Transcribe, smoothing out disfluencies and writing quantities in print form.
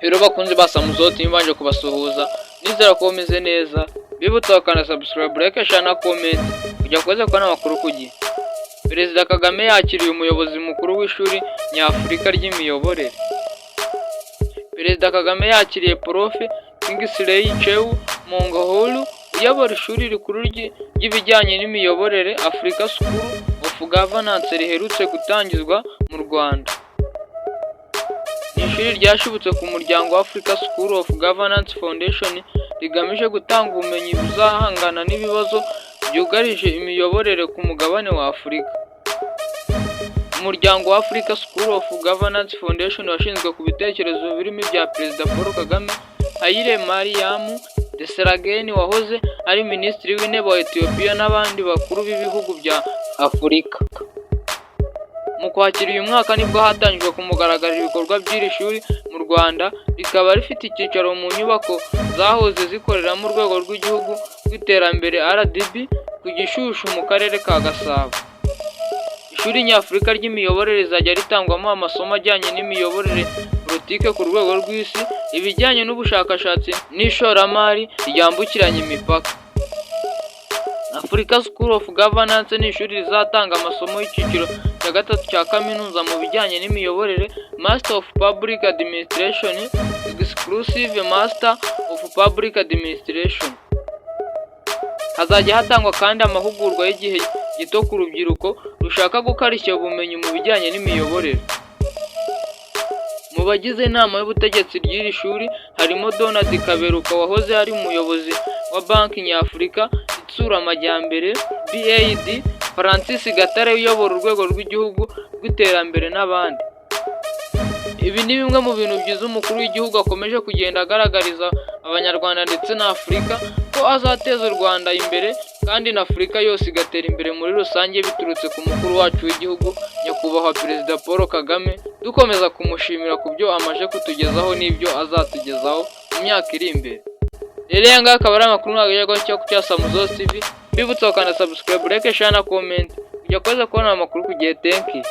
Rero bakunze ba Samuzo TV banje kubasuhuza, nizera ko bameze neza, bibutsa bakana subscribe, like, share na comment kujya kuza kubona amakuru ku gihe. Perezida Kagame yakiriye umuyobozi mukuru w'ishuri nyafurika ry'imiyoborere. Perezida Kagame yakiriye Prof Kingsley Cheu Mongaholu uyobora ishuri rikuru ry'ibijyanye n'imiyoborere Africa School of Governance riherutse gutangizwa mu Rwanda. Ishuri ryashibutse ku muryango wa Africa School of Governance Foundation rigamije gutanga ubumenyi buzahangana n'ibibazo byugarije imiyoborere ku mugabane wa Afurika. Umuryango wa Africa School of Governance Foundation washinzwe ku bitekerezo birimo bya Perezida Paul Kagame, Haile Mariam Desalegn wahoze ari Minisitiri w'Intebe wa Ethiopia n'abandi bakuru b'ibihugu bya Afurika. Mu kwakira uyu mwaka nibwo hatangijwe ku mugaragaro ibikorwa by'iri shuri mu Rwanda, rikaba rifite icyicaro mu nyubako zahoze zikorera mu rwego rw'igihugu rw'iterambere RDB ku Gishushu mu karere ka Gasabo. Ishuri nyafurika ry'imiyoborere rizajya ritangwamo amasomo ajyanye n'imiyoborere politike ku rwego rw'isi, ibijyanye n'ubushakashatsi n'ishoramari ryambukiranya imipaka. Africa School of Governance ni ishuri rizatanga amasomo y'icyiciro cya gatatu cya kaminuza mu bijyanye n'imiyoborere, Master of Public Administration, Exclusive Master of Public Administration. Hazajya hatangwa kandi amahugurwa y'igihe gito ku rubyiruko rushaka gukarishya ubumenyi mu bijyanye n'imiyoborere. Mu bagize inama y'ubutegetsi ry'iri shuri harimo Donald Kaberuka wahoze ari umuyobozi wa Banki Nyafurika Itsura Amajyambere BAD, Francis Gatare uyobora urwego rw'igihugu rw'iterambere n'abandi. Ibi ni bimwe mu bintu byiza umukuru w'igihugu akomeje kugenda agaragariza Abanyarwanda ndetse na Afurika ko azateza u Rwanda imbere kandi na Afurika yose igatera imbere muri rusange biturutse ku mukuru wacu w'igihugu nyakubahwa Perezida Paul Kagame, dukomeza kumushimira ku byo amaje kutugezaho n'ibyo azatugezaho mu myaka iri imbere. Rero aya ngaya akaba ari amakuru nagejejweho cya Samuzo TV, bibutsa bakanda subscribe, like, share na comment kujya kuza kubona amakuru ku gihe. Thank you.